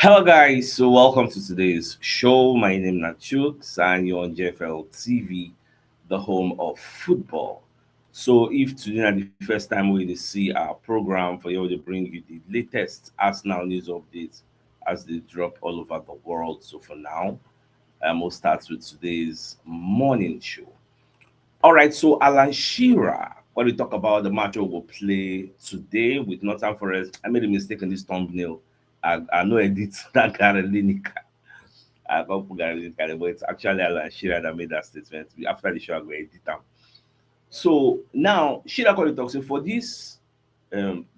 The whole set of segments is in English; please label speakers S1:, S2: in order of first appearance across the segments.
S1: Hello guys, so welcome to today's show. My name is CHUKS and you're on JFL TV, the home of football. So if today is the first time we see our program for you to bring you the latest Arsenal news updates as they drop all over the world. So for now, we'll start with today's morning show. All right, so Alan Shearer, when we talk about the match we will play today with Nottingham Forest, I made a mistake in this thumbnail. I know edit that Gary Lineker. I can't put Gary Lineker, but it's actually Alan Shearer that made that statement. After the show, I go edit them. So now, Shearer called talk say for this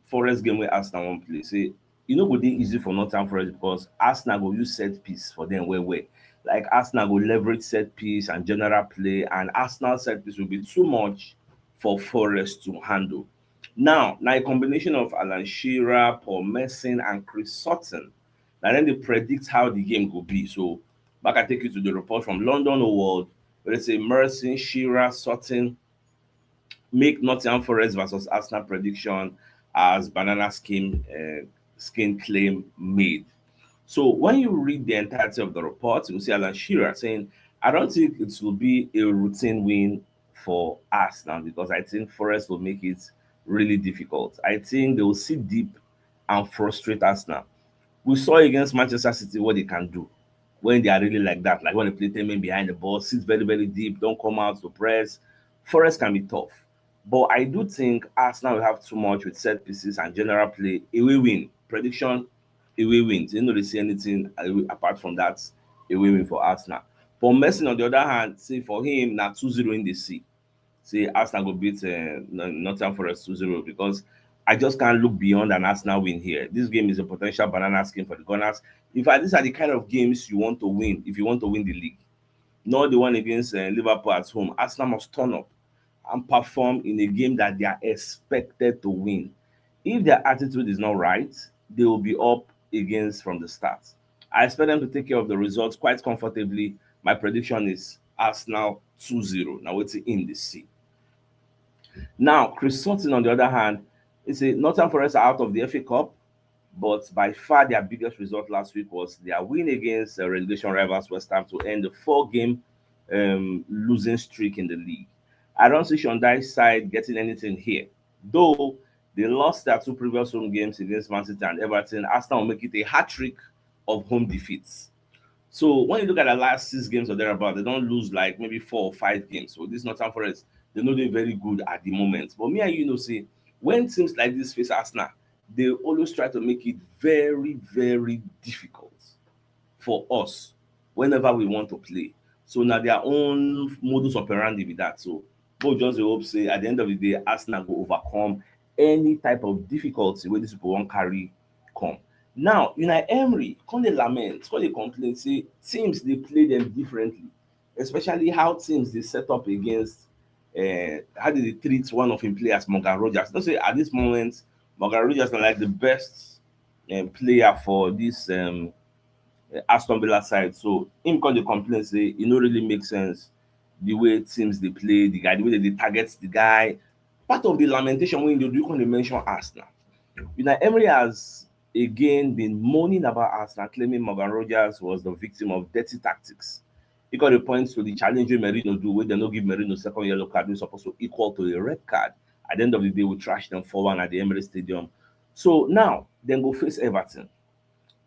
S1: Forest game where Arsenal won't play, say go dey easy for Nottingham Forest because Arsenal go use set piece for them where. Like Arsenal go leverage set piece and general play, and Arsenal set piece will be too much for Forest to handle. Now a combination of Alan Shearer, Paul Merson, and Chris Sutton. Now then they predict how the game go be. So back I take you to the report from London World, where they say Merson, Shearer, Sutton make Nottingham Forest versus Arsenal prediction as banana skin claim made. So when you read the entirety of the report, you will see Alan Shearer saying, I don't think it will be a routine win for Arsenal because I think Forest will make it really difficult. I think they will sit deep and frustrate Arsenal. We saw against Manchester City what they can do when they are really like that, like when they play 10 men behind the ball, sit very, very deep, don't come out to press. Forest can be tough. But I do think Arsenal will have too much with set pieces and general play. Away win. Prediction, away wins. You know they see anything apart from that away win for Arsenal. For Messi, on the other hand, say for him, now 2-0 in the sea. Say Arsenal go beat Nottingham Forest 2-0 because I just can't look beyond an Arsenal win here. This game is a potential banana skin for the Gunners. In fact, these are the kind of games you want to win if you want to win the league. Not the one against Liverpool at home. Arsenal must turn up and perform in a game that they are expected to win. If their attitude is not right, they will be up against from the start. I expect them to take care of the results quite comfortably. My prediction is Arsenal 2-0. Now, what's in the sea? Now, Chris Sutton, on the other hand, is a Nottingham Forest are out of the FA Cup, but by far their biggest result last week was their win against relegation rivals West Ham to end the four-game losing streak in the league. I don't see Shondai's side getting anything here. Though they lost their two previous home games against Man City and Everton, Arsenal will make it a hat-trick of home defeats. So when you look at the last six games or thereabout, they don't lose like maybe 4 or 5 games. So this Nottingham Forest, they're not doing very good at the moment. But me and you know, say when teams like this face Arsenal, they always try to make it very, very difficult for us whenever we want to play. So now their own modus operandi with that. So both just hope say at the end of the day, Arsenal will overcome any type of difficulty where these people won't carry come. Now, Emery, come they lament, come they complain, say teams they play them differently, especially how teams they set up against how did they treat one of him players, Morgan Rogers. Don't say at this moment, Morgan Rogers is like the best player for this Aston Villa side. So him come dey complain say e no really make sense the way teams dey play the guy, the way they target the guy. Part of the lamentation wey you do come dey mention Arsenal. Emery has again been moaning about Arsenal, claiming Morgan Rogers was the victim of dirty tactics. He got a point to the challenge wey Merino do, wey dem no give Merino second yellow card wey suppose to equal to a red card. At the end of the day, we trash them 4-1 at the Emery Stadium. So now dem go face Everton.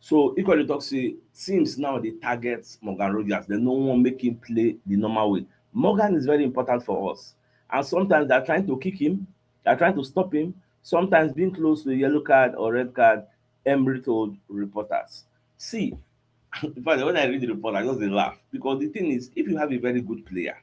S1: So equally talk say teams now they target Morgan Rogers. They no wan make him play the normal way. Morgan is very important for us. And sometimes they're trying to kick him, they're trying to stop him, sometimes being close to a yellow card or red card, Emery told reporters. See, in fact, when I read the report, I just dey laugh because the thing is, if you have a very good player,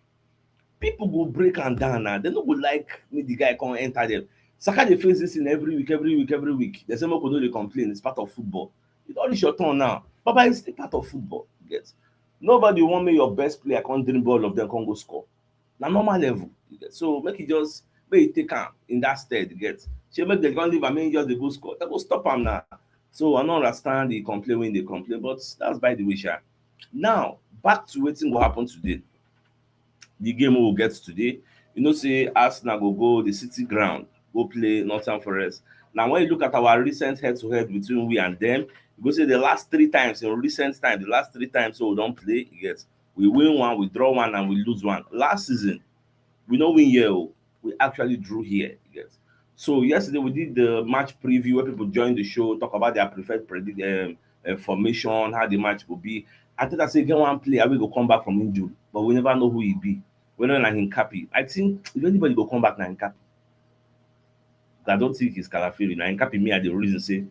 S1: people go break am down now. They no go like make the guy come enter them. Saka dey face this thing every week, every week, every week. They say make we no dey complain, it's part of football. It all is your turn now. Baba, it's still part of football. You get? Nobody want make your best player come dribble all of them, come go score. Na normal level. You get? So make e take am in that stead. You get? Shey make dem come leave am make e just dey go score. Dem go stop am now. So I no understand the complain when they complain, but that's by the way, sha. Now back to wetin go happen today. The game we will get today. Say Arsenal go the City ground, go play Nottingham Forest. Now, when you look at our recent head-to-head between we and them, You go say the last 3 times in recent time, the last 3 times so we don't play, you get, we win one, we draw one, and we lose one. Last season, we no win here oh, we actually drew here, you get. So yesterday we did the match preview where people join the show, talk about their preferred formation, how the match will be. I think I say get one player we go come back from injury, but we never know who he be. Whether na Hincapi, I think if anybody go come back na Hincapi. I don't think it's Calafiri. Na Hincapi me at the reason say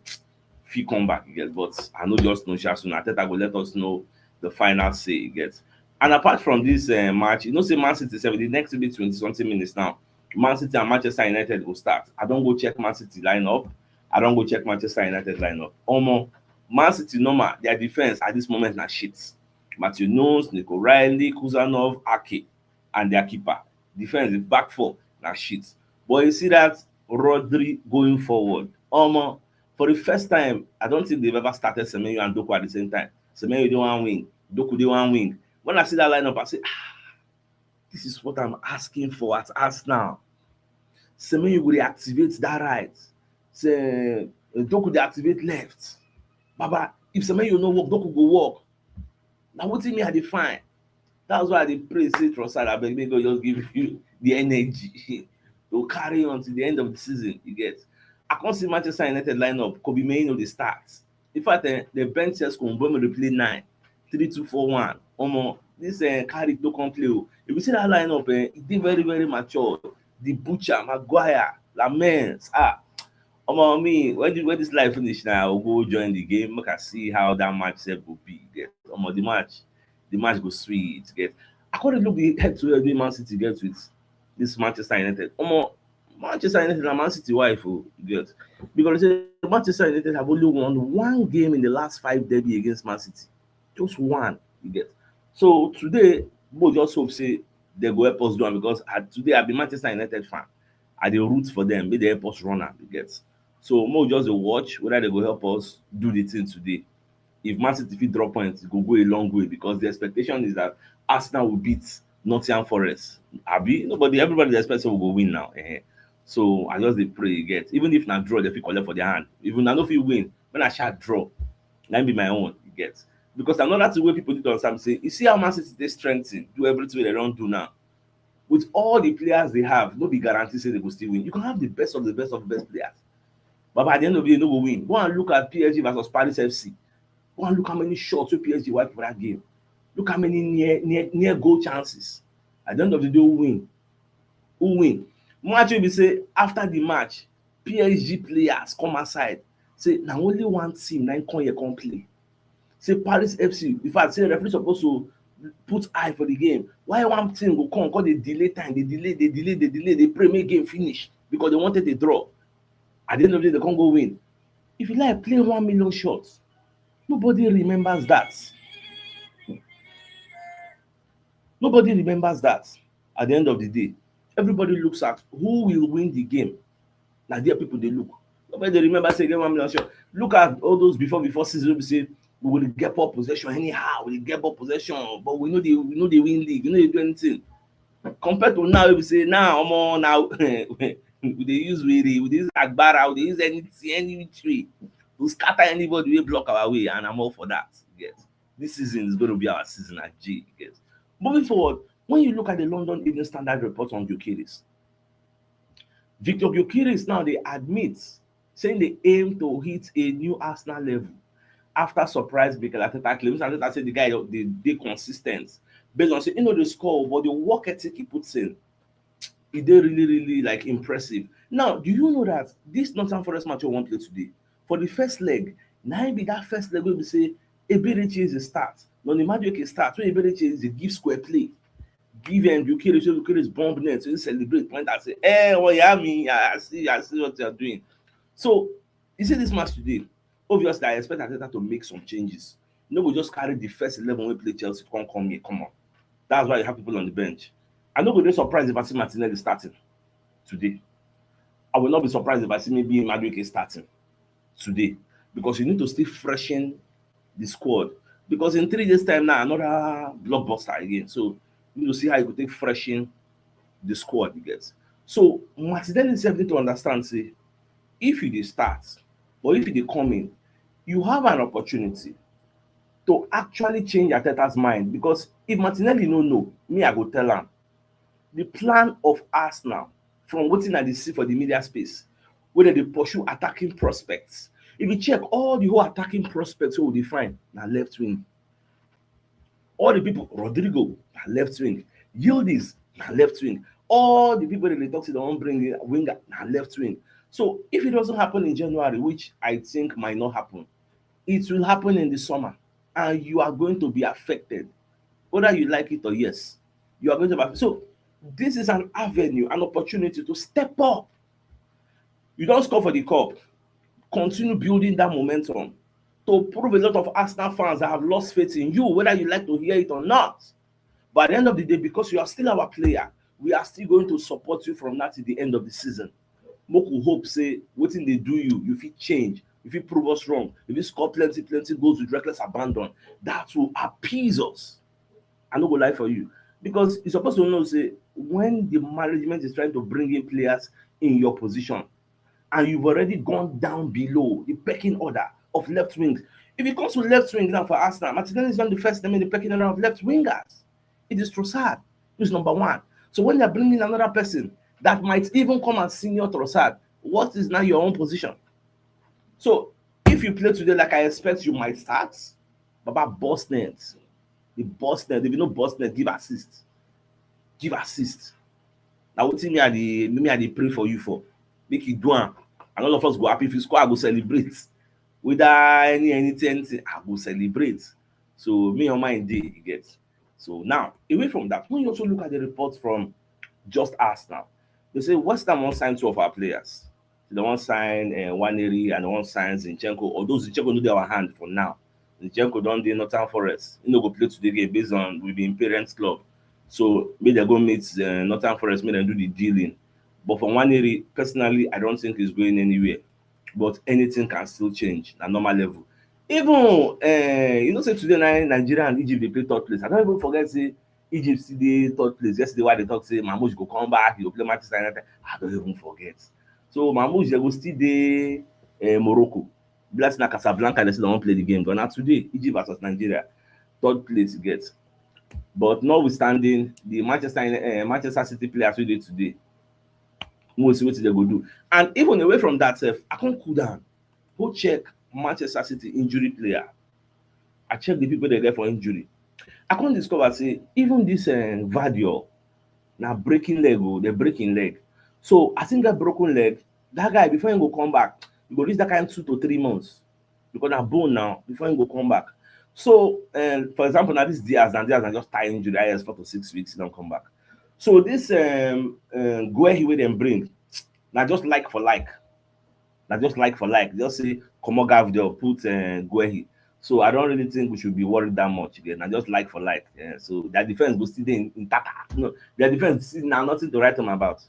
S1: fit come back, you get. But I know just know sha soon. Ateta go let us know the final say, you get. And apart from this match, you know, say Man City 7, the next will be 20 something minutes now. Man City and Manchester United will start. I don't go check Man City lineup. I don't go check Manchester United lineup. Omo, Man City normal, their defense at this moment na shit. Matthew Nunes, Nico Riley, Kuzanov, Ake, and their keeper. Defense, the back four, na shit. But you see that Rodri going forward. Omo, for the first time, I don't think they've ever started Semenyo and Doku at the same time. Semenyo dey one wing, Doku dey one wing. When I see that lineup, I say, this is what I'm asking for at Arsenal. Semenyo go reactivate that right. Say Doku dey activate left. Baba, if Semenyo no work, Doku go work. Na wetin me I dey find. That's why I dey pray say Trossard abeg make God just give you the energy to carry on to the end of the season, you get. I can't see Manchester United lineup. Kobe Mainoo dey start. In fact, the bench Sesko Mbeumo dey play 9, 3-2-4-1. Omo, this Carrick no come play o. If you see that lineup, e dey very very mature. The Butcher, Maguire, Lamens. Omo, me when this life finish now, I will go join the game. Make I see how that match sef go be. Get. Omo, the match go sweet. Get. I can't look the head to head wey Man City get with this Manchester United. Omo, Manchester United and Man City wife you get, because Manchester United have only won one game in the last 5 derby against Man City, just one, you get. So today we just hope say they go help us do am, because today I be Manchester United fan. I dey root for them, make they help us run am, you get. So more just dey watch whether they go help us do the thing today. If Man City fit drop points, e go go a long way, because the expectation is that Arsenal will beat Nottingham Forest. Everybody dey expect say we go win now. So I just dey pray you get. Even if na draw, they fit collect for their hand. Even I no fit win, when I sha draw, na be my own, you get. Because another thing wey people need to understand say, you see how Man City dey strengthen, do everything wey they don do now. With all the players they have, no be guarantee say they go still win. You can have the best of the best of the best players, but by the end of the day, no go win. Go and look at PSG versus Paris FC. Go and look how many shots wey PSG wipe for that game. Look how many near goal chances. At the end of the day, who win? Who win? Match wey be say after the match, PSG players come aside say na only one team na come here come play. Say Paris FC, in fact, say referee suppose to put eye for the game. Why one team go come dey delay time, dey delay, dey pray make game finish because they wanted a draw. At the end of the day, they can't go win. If you like play 1 million shots, nobody remembers that. Nobody remembers that. At the end of the day, everybody looks at who will win the game. Na there people dey look. Nobody dey remember say get 1 million shots. Look at all those before season wey be say we will get ball possession anyhow, we get ball possession, but we know they win league, we know they do anything. Compared to now, we say now, now we dey use we dey use agbara, we dey use any which way to scatter anybody wey block our way, and I'm all for that. Yes, this season is going to be our season at G. Yes. Moving forward, when you look at the London Evening Standard report on Gyökeres, Victor Gyökeres now they admit saying they aim to hit a new Arsenal level after surprise Mikel Arteta claims. Arteta said the guy they consistent based on say the score, but the work ethic he puts in, it dey really like impressive. Now, do you know that this Nottingham Forest match we wan play today, for the first leg, na be that first leg wey be say Eberechi is a start. Noni Madueke start when Eberechi is a give square play. Give Gyökeres bomb net, so he celebrate, point and say, I see what you are doing. So you see this match today, obviously I expect Arteta to make some changes. No go just carry the first 11 wey play Chelsea come here, come on. That's why you have people on the bench. I no go dey surprised if I see Martinelli starting today. I will not be surprised if I see maybe Madueke starting today, because you need to still freshen the squad. Because in 3 days' time now, another blockbuster again. So you need to see how you could take freshen the squad, you get. So Martinelli is need to understand, say, if you dey start, or if you dey come in, You have an opportunity to actually change Arteta's mind, because if Martinelli no know, me I go tell am the plan of Arsenal from wetin I dey see for the media space, wey dem dey pursue attacking prospects. If you check all the whole attacking prospects wey we dey find, na left wing. All the people, Rodrigo, na left wing. Yildiz, na left wing. All the people that they talk to, they wan bring in winger, na left wing. So if it doesn't happen in January, which I think might not happen, it will happen in the summer, and you are going to be affected, whether you like it or yes. You are going to be affected. So this is an avenue, an opportunity to step up. You don't score for the cup, continue building that momentum to prove a lot of Arsenal fans that have lost faith in you, whether you like to hear it or not. But at the end of the day, because you are still our player, we are still going to support you from now to the end of the season. Make we hope say wetin dey do you, you fit change, you fit prove us wrong, you fit score plenty goals with reckless abandon. That will appease us. I no go lie for you, because you suppose to know say when the management is trying to bring in players in your position, and you've already gone down below the pecking order of left wings. If it comes to left wing now for Arsenal, Martinelli is not the first name in the pecking order of left wingers. It is Trossard who's number one. So when you're bringing another person that might even come as senior Trossard, what is now your own position? So if you play today like I expect you might start, Baba boss net. The boss net, if you know boss net, give assist. Give assist. Na wetin me I dey pray for you for. Make you do am, and all of us go happy. If you score, I go celebrate. Whether anything, I go celebrate. So me on my day, you get. So now, away from that, when you also look at the reports from just Arsenal, they say West Ham wan sign two of our players. They wan sign Waneri, and they wan sign Zinchenko. Although Zinchenko no dey our hand for now. Zinchenko don dey Northern Forest. He no go play today game based on we be im parents club. So make dem go meet Northern Forest, make dem do the dealing. But for Waneri, personally, I don't think he's going anywhere. But anything can still change na normal level. Even you know say today na Nigeria and Egypt dey play third place. I don even forget say Egypt still dey third place. Yesterday why they talk say Mamouche go come back, he go play Manchester United. I don even forget. So Mamouche dey go still dey Morocco. Be like say na Casablanca dey say they wan play the game, but na today Egypt versus Nigeria, third place e get. But notwithstanding, the Manchester City players wey dey today, we go see wetin dem go do. And even away from that sef, I come cool down go check Manchester City injury player. I check the people dey get for injury. I come discover say even this Guardiola na breaking leg o, dey break im leg. So as im get broken leg, that guy before im go come back, e go reach that kind 2 to 3 months, because na bone now before im go come back. So for example na this Diaz na just tie injury, IS 4 to 6 weeks, e don come back. So this Guehi wey dem bring, na just like for like. Na just like for like. Just say comot Gavdel, put Guehi. So I don't really think we should be worried that much again. Na just like for like. So their defense go still dey in tata. No, their defense still na nothing to write home about.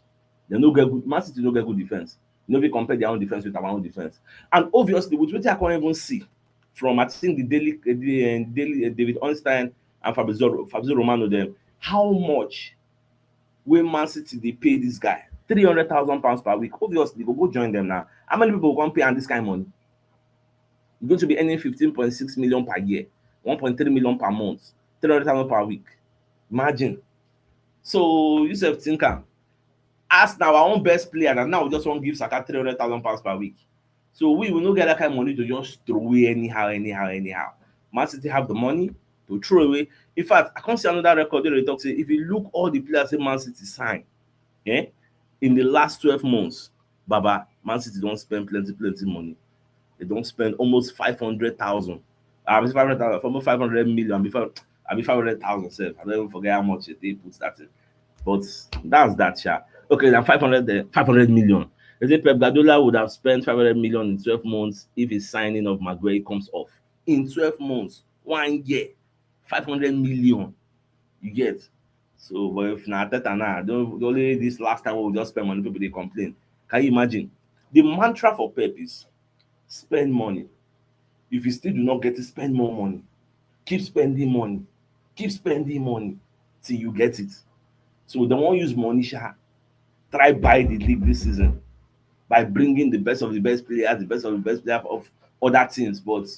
S1: They no get good. Man City no get good defense. No fit compare their own defense with our own defense. And obviously, with wetin I can't even see from I think the daily David Ornstein and Fabrizio Romano them, how much wey Man City dey pay this guy £300,000 per week. Obviously, go join them now. How many people go come pay am this kind of money? You're going to be earning 15.6 million per year, 1.3 million per month, 300,000 per week. Imagine. So you sef think am. As na our own best player, and now we just wan give Saka £300,000 per week. So we will not get that kind of money to just throw away anyhow. Man City have the money to throw away. In fact, I can't see another record where they talk say if you look all the players that Man City sign, in the last 12 months, Baba, Man City don't spend plenty money. They don't spend almost 500,000. 500,000, almost 500 million before. I mean 500,000 self. I don't even forget how much they put that in. But that's that, yeah. Okay, now 500 million. They say Pep Guardiola would have spent 500 million in 12 months if his signing of Maguire comes off. In 12 months, 1 year, 500 million. You get. So, but if na Arteta now, only this last time we just spend money, people they complain. Can you imagine? The mantra for Pep is spend money. If you still do not get to spend more money, keep spending money, till you get it. So they won't use money, try buy the league this season by bringing the best of the best players, the best of the best players other things, but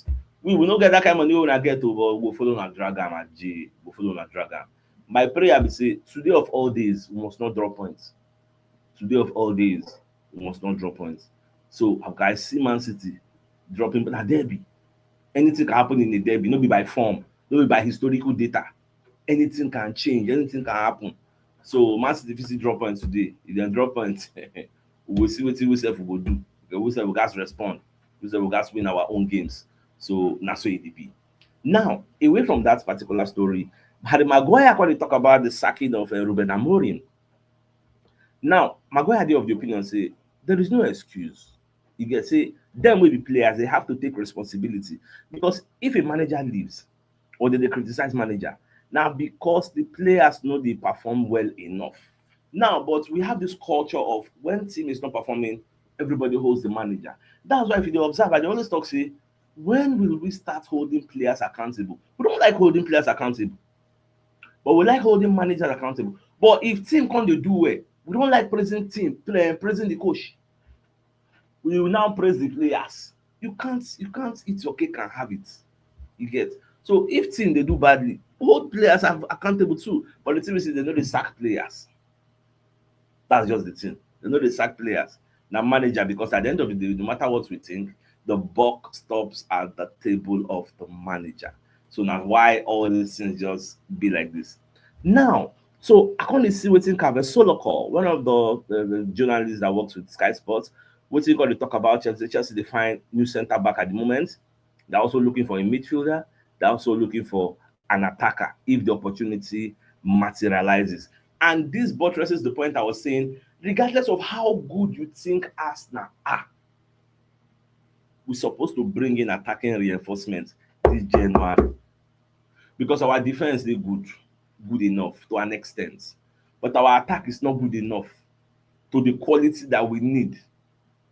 S1: we will not get that kind of money when I get to, but we'll follow na drag am at J, we'll follow na drag am. My prayer be say today of all days we must not drop points. Today of all days we must not drop points. So I see Man City dropping na derby. Anything can happen in a derby, no be by form, no be by historical data. Anything can change, anything can happen. So Man City fit still drop points today. If dem drop points, we go see wetin we sef we go do. Okay, we sef we gats respond. We sef we gats win our own games. So na so e dey be. Now, away from that particular story, Harry Maguire come dey talk about the sacking of Ruben Amorim. Now, Maguire dey of the opinion say there is no excuse. You get say dem wey be players they have to take responsibility, because if a manager leaves or they criticize manager, now because the players know they perform well enough. Now, but we have this culture of when team is not performing, everybody holds the manager. That's why if you observe, I dey always talk say, when will we start holding players accountable? We don't like holding players accountable, but we like holding managers accountable. But if team can't do well, we don't like praising team, praising the coach. We will now praise the players. You can't eat your cake and have it. You get. So if team they do badly, hold players are accountable too. But the thing is they know they sack players. That's just the thing. They know they sack players. Now manager, because at the end of the day, no matter what we think, the buck stops at the table of the manager. So now why all these things just be like this? Now, so I can't see wetin Caveh call, one of the journalists that works with Sky Sports, wetin call to talk about Chelsea. Chelsea they find new centre back at the moment. They're also looking for a midfielder. They're also looking for an attacker if the opportunity materializes. And this buttresses the point I was saying, regardless of how good you think Arsenal are, we're supposed to bring in attacking reinforcements this January, because our defense is good enough to an extent, but our attack is not good enough to the quality that we need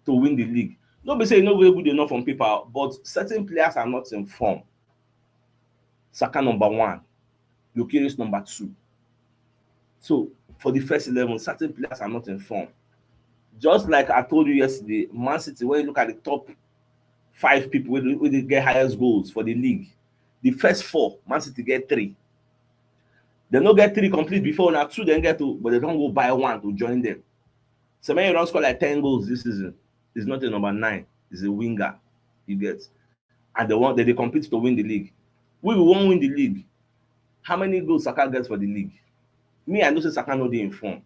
S1: to win the league. No be say e no very good enough on paper, but certain players are not in form. Saka number one, Gyökeres number two. So for the first 11, certain players are not in form. Just like I told you yesterday, Man City, when you look at the top 5 people wey dey get highest goals for the league, the first 4, Man City get 3. They no get 3 complete before, na 2 dem get to, but they don go buy 1 to join them. Semenyo don score like 10 goals this season. He's not a number 9, he's a winger. You get. And they compete to win the league. We won't win the league. How many goals Saka gets for the league? Me, I know say Saka no dey in form,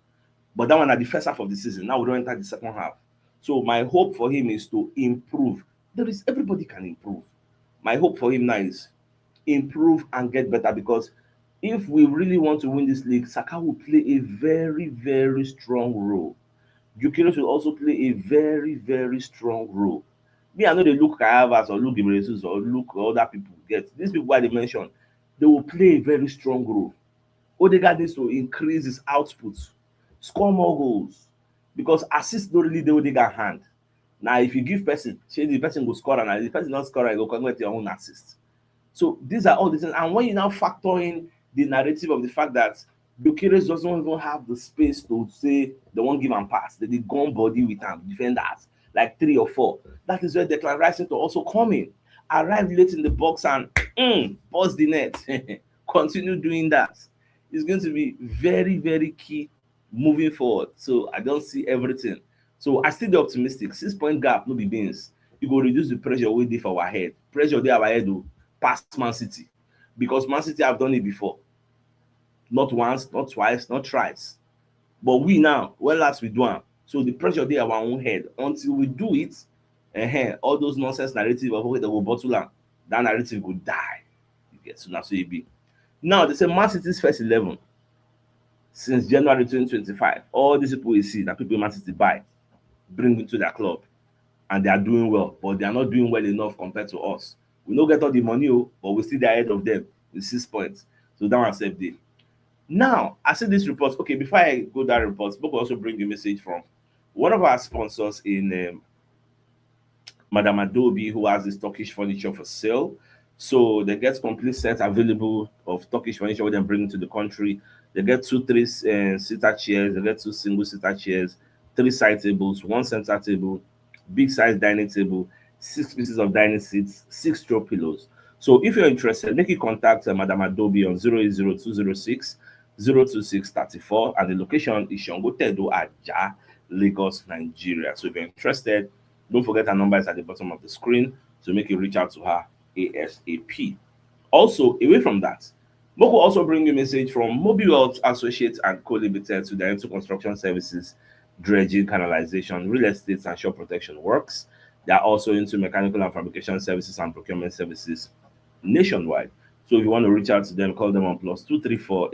S1: but that one at the first half of the season. Now we don't enter the second half. So my hope for him is to improve. Everybody can improve. My hope for him now is improve and get better, because if we really want to win this league, Saka will play a very, very strong role. Gyökeres will also play a very, very strong role. Me, I know they look Kai Havertz or look Emery or look other people. Get these people I they mentioned, they will play a very strong role. Odegaard needs to increase his output, score more goals, because assist don't really dey Odegaard hand. Now, if you give person, say the person go score, and if the person not score, you go convert your own assist. So these are all the things. And when you now factor in the narrative of the fact that Gyökeres doesn't even have the space to say they won't give him pass, they gun body with him, defenders like 3 or 4. That is where Declan Rice to also come in, arrive late in the box and bust the net. Continue doing that. It's going to be very, very key moving forward. So I don't see everything. So I still be optimistic. 6-point gap, no be beans. You go reduce the pressure wey dey for our head. Pressure dey our head o, past Man City, because Man City have done it before. Not once, not twice, not thrice. But we now, when last we do am, so the pressure dey our own head. Until we do it, all those nonsense narrative of okay, they go bottle am, that narrative go die. You get, so na so e be. Now they say Man City's first 11 since January 2025. All these people you see, that people Man City buy, bring into their club, and they are doing well, but they are not doing well enough compared to us. We no get all the money, but we still dey ahead of them with 6 points. So that one save dey. Now, I see this report. Okay, before I go that report, Book will also bring a message from one of our sponsors in Madame Adobe, who has this Turkish furniture for sale. So they get complete set available of Turkish furniture when they bring into the country. They get 2 3-seater chairs, they get 2 single-seater chairs, 3 side tables, 1 center table, big size dining table. 6 pieces of dining seats, 6 throw pillows. So if you're interested, make you contact Madam Adobe on 080 026 and the location is Shongotedo Aja, Lagos, Nigeria. So if you're interested, don't forget her number is at the bottom of the screen, so make you reach out to her ASAP. Also, away from that, Moko also bring you message from Mobile Associates and Co Limited to their into construction services, dredging, canalization, real estate, and shore protection works. They are also into mechanical and fabrication services and procurement services nationwide. So if you want to reach out to them, call them on +234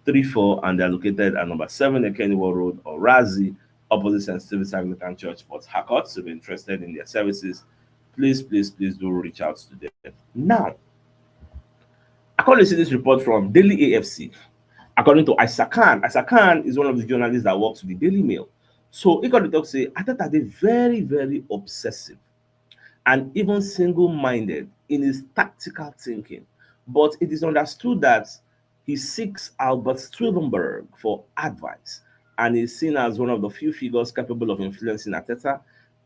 S1: 8064642234, and they're located at number 7 Ekeniwo Road or Razi, opposite St. Stephen's Anglican Church, Port Harcourt. So if you're interested in their services, please do reach out to them. Now, according to this report from Daily AFC, according to Isaac Khan is one of the journalists that works with the Daily Mail. So he got to talk say, Ateta is very, very obsessive and even single-minded in his tactical thinking. But it is understood that he seeks Albert Stuivenberg for advice and is seen as one of the few figures capable of influencing Ateta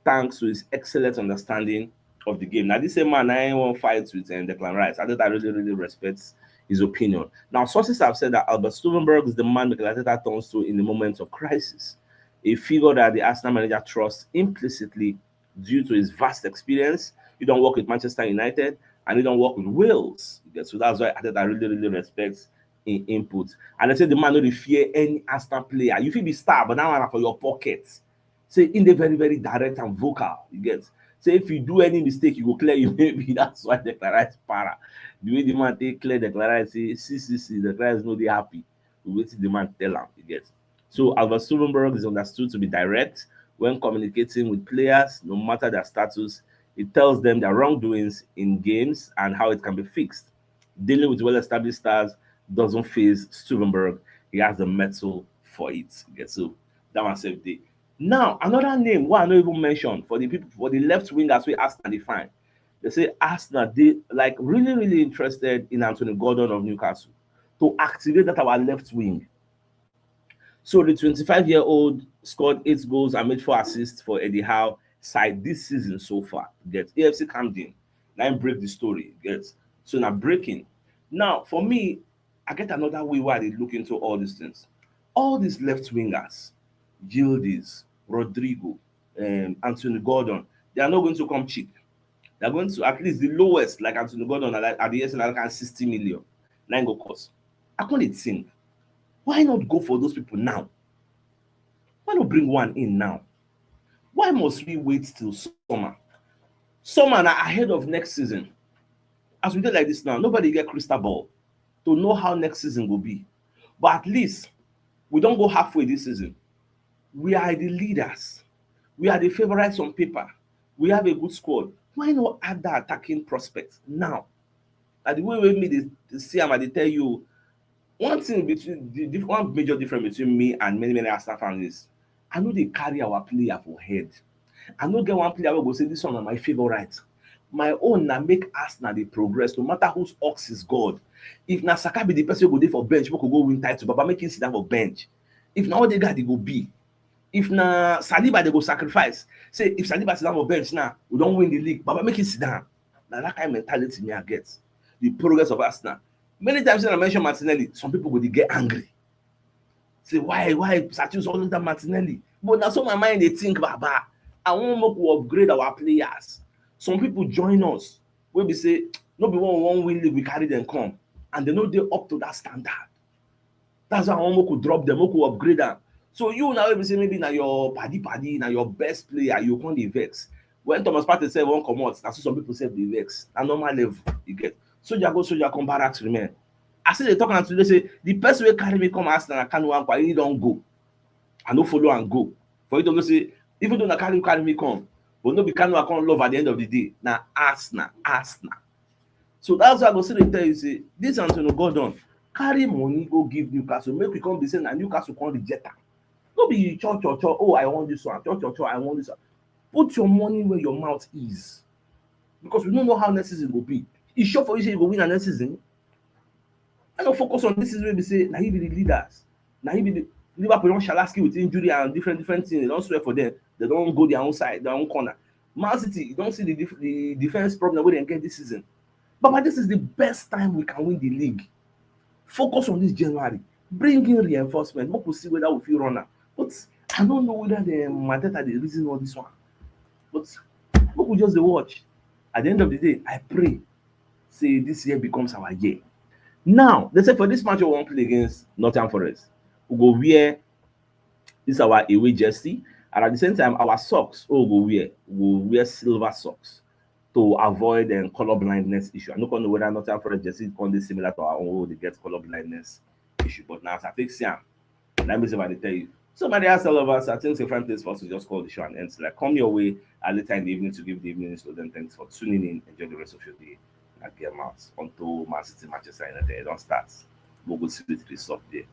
S1: thanks to his excellent understanding of the game. Now, this same man, I won't fight with Declan Rice. Ateta really respects his opinion. Now, sources have said that Albert Stuivenberg is the man Mikel Arteta turns to in the moments of crisis, a figure that the Arsenal manager trusts implicitly due to his vast experience. He don't work with Manchester United and he don't work with Wales. So that's why Arteta really respects in input. And I say the man don't fear any Arsenal player. You feel be star, but now I'm for your pocket. Say in the very direct and vocal. You get. Say if you do any mistake, you go clear you maybe. That's why the Clarice para. The way the man take clear the Clarice, say see, the Clarice no they happy. We wait till the man tell him. You get. So Albert Stuivenberg is understood to be direct when communicating with players, no matter their status. It tells them their wrongdoings in games and how it can be fixed. Dealing with well-established stars doesn't phase Stuivenberg. He has the metal for it. Okay, so that one saved day. Now, another name what I don't even mention for the people for the left wingers we Arsenal define. They say Arsenal they like really interested in Anthony Gordon of Newcastle to activate that our left wing. So the 25-year-old scored 8 goals and made 4 assists for Eddie Howe side this season so far. Get AFC Camden. Now break the story. Get so now breaking. Now for me, I get another way why they look into all these things. All these left wingers, Gildies, Rodrigo, Anthony Gordon, they are not going to come cheap. They're going to at least the lowest, like Anthony Gordon, at the SNL can 60 million. Nine go cost. I can't think. Why not go for those people now? Why not bring one in now? Why must we wait till summer? Summer now ahead of next season. As we do like this now, nobody get crystal ball to know how next season will be. But at least we don't go halfway this season. We are the leaders. We are the favorites on paper. We have a good squad. Why not add that attacking prospect now? And the way we me they see them, they tell you one thing between one major difference between me and many Arsenal fans is I know they carry our player for head. I no get one player wey go say this one na my favourite. My own na make Arsenal dey progress no matter whose ox is God. If na Saka be the person wey go dey for bench, make we go win title, baba make him sit down for bench. If na Odegaard dey go be. If na Saliba dey go sacrifice. Say if Saliba sit down for bench now, we don win the league, baba make him sit down. Na that kind mentality me I get. The progress of Arsenal. Many times when I mention Martinelli, some people go dey get angry. Say why Sanchez always that Martinelli? But na so my mind dey think, baba. I wan make we upgrade our players. Some people join us wey be say no be one win league we carry them come and they no dey up to that standard. That's why I wan make we drop them, make we upgrade them. So you now wey be say maybe na your paddy, na your best player, you come dey vex. When Thomas Partey say wan comot, na so some people say dey vex. Na normal level you get. Soldier go, soldier come, barracks remain. I say dey talk am today say the person wey carry me come Arsenal na Kanu Ankwa, he don go. I no follow am go. For you to know say even though na carry me come, but no be Kanu I come love at the end of the day. Na Arsenal. So that's why I go say dey tell you say this Anthony Gordon carry money go give Newcastle, make we come be say na Newcastle come reject am. No be cho, oh I want this one, cho, I want this one. Put your money where your mouth is, because we don't know how next season go be. E sure for you say you go win next season. I don't focus on this season wey be say na he be the leaders, na he be the Liverpool don't Shalaski with injury and different things. They don't swear for them. They don't go their own side, their own corner. Man City, you don't see the defense problem where they get this season. But this is the best time we can win the league. Focus on this January. Bring in reinforcement. Make we see whether we fit run am. But I don't know whether the Mateta dey reason all this one. But make we just dey watch. At the end of the day, I pray say this year becomes our year. Now, they say for this match we wan play against Nottingham Forest, we go wear this our away jersey, and at the same time our socks wey we go wear silver socks to avoid color blindness issue. I no come know whether Nottingham Forest jersey come dey similar to our own wey dey get color blindness issue, but na as I take see am, na me say I dey tell you. So my dear lovers, I think it's a fine place for us to just call the show and end. Like come your way at later in the evening to give the evening so then thanks for tuning in. Enjoy the rest of your day. And get out until Man City Manchester United don't start. We'll go see the result there.